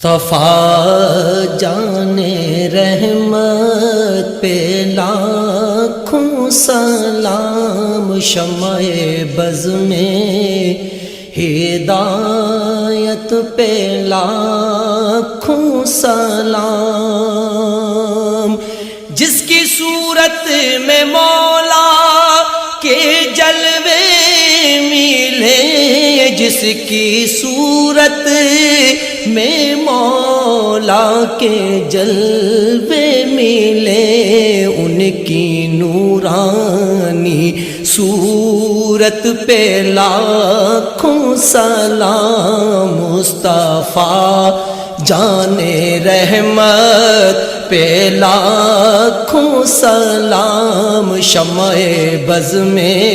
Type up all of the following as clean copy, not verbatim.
مصطفیٰ جان رحمت پہ لاکھوں سلام، شمع بز میں ہدایت پہ لاکھوں سلام، جس کی صورت میں مولا کے جلوے ملے، جس کی صورت میں مولا کے جلوے ملے، ان کی نورانی صورت پہ لاکھوں سلام، مصطفیٰ جان رحمت پہ لاکھوں سلام، شمع بز میں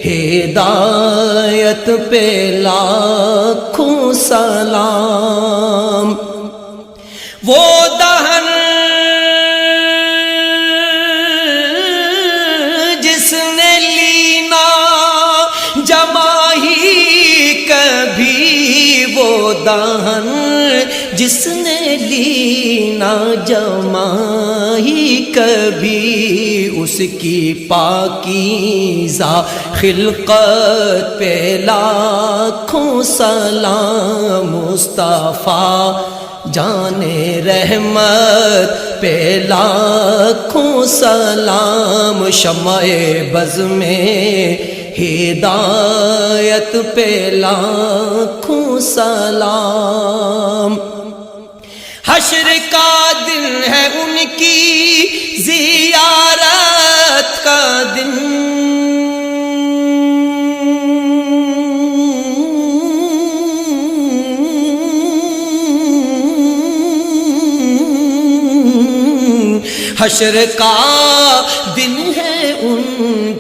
ہدایت پہ لاکھوں سلام، وہ دہن جس نے لینا جماہی کبھی، وہ دہن جس نے لینا جماہی کبھی، اس کی پاکیزہ خلقت پہ لاکھوں سلام، مصطفیٰ جان رحمت پہ لاکھوں سلام، شمع بز میں ہدایت پہ لاکھوں سلام، حشر کا دن ہے ان کی زیارت کا دن، حشر کا دن ہے ان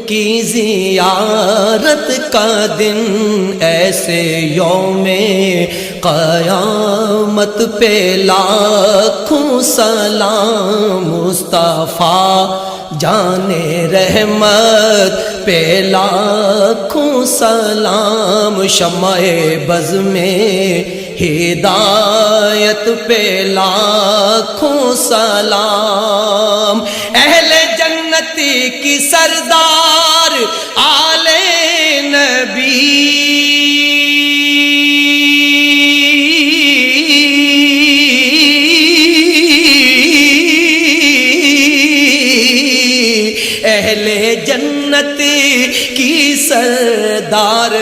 کی زیارت کا دن، ایسے یوم قیامت پہ لاکھوں سلام، مصطفیٰ جان رحمت پہ لاکھوں سلام، شمع بز میں ہدایت پہ لاکھوں سلام، اہل جنت کی سردار آل نبی، اہل جنت کی سردار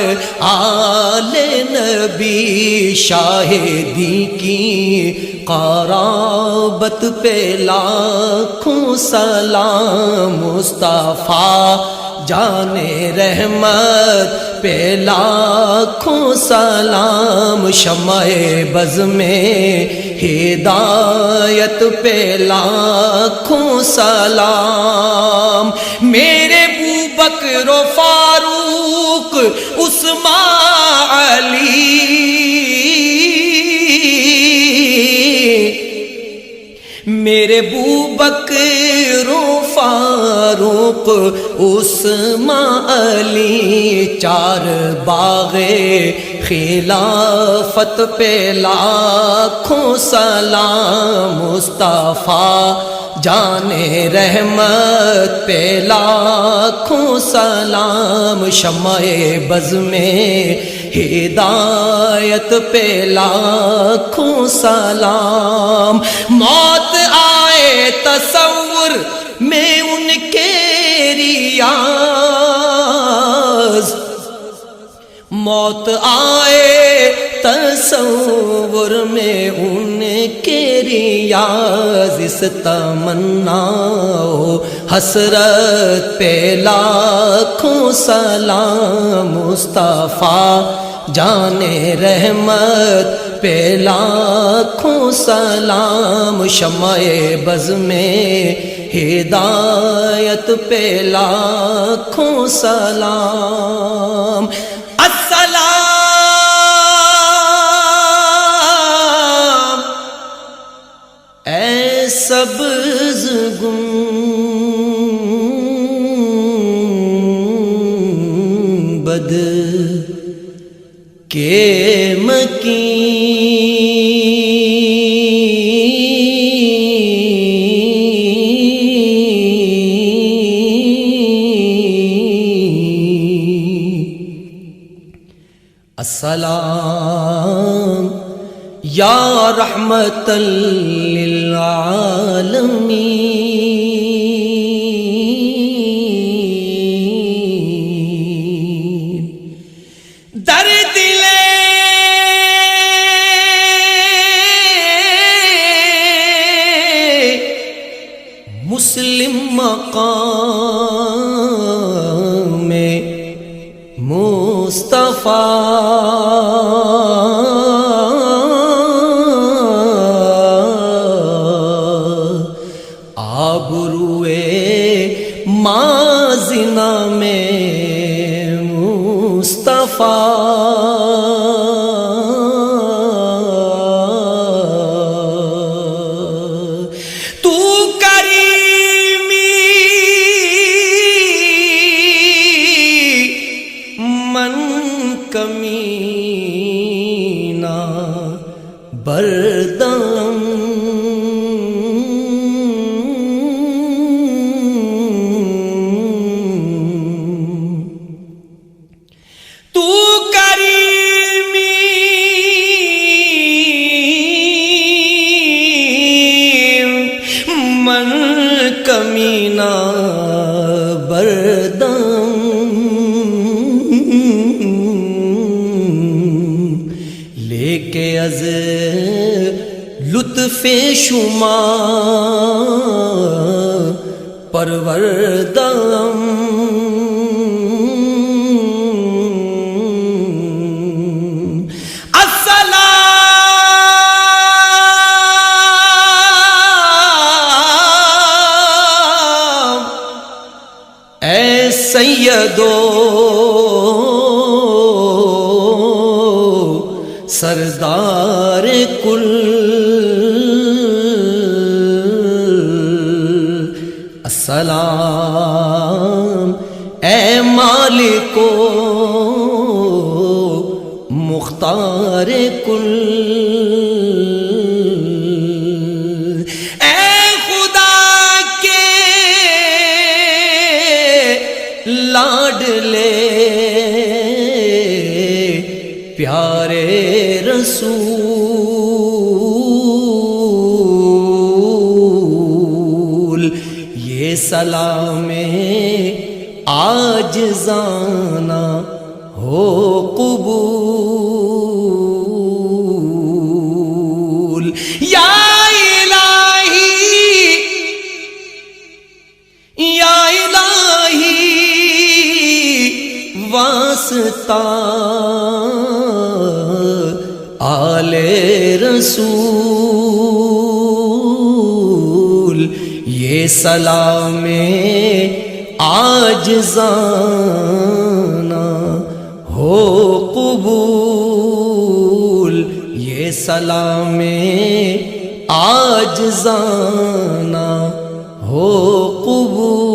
آل نبی، شاہدی کی قرابت پہ لاکھوں سلام، مصطفیٰ جان رحمت پہ لاکھوں سلام، شمع بز میں ہدایت پہ لاکھوں سلام، میرے ابوبکر و فاروق عثمان علی، میرے ابوبکر و فاروق عثمان علی، چار باغ خلافت پہ لاکھوں سلام، مصطفیٰ جان رحمت پہ لاکھوں سلام، شمع بز میں ہدایت پہ لاکھوں سلام، موت آئے تصور میں ان کے ریاض، موت آئے تصور میں ان کے ریاض، اس تمنا و حسرت پہ لاکھوں سلام، مصطفیٰ جان رحمت پہ لاکھوں سلام، شمع بز میں ہدایت پہ لاکھوں سلام، السلام اے سبز گنبد کے مکین السلام یا رحمت للعالمین، در دل مسلم مقام مصطفیٰ آبروئے مازنہ میں مصطفیٰ، تو کریمی من کمینہ بردم، کمینہ بردم، لے کے از لطف شما پروردم، اے سیدو سردار کل، السلام اے مالکو مختار کل، لاڈلے پیارے رسول، یہ سلام عاجزانہ ہو قبول، یا الہی یا الہی واسطہ آل رسول، یہ سلام عاجزانہ ہو قبول، یہ سلام عاجزانہ ہو قبول۔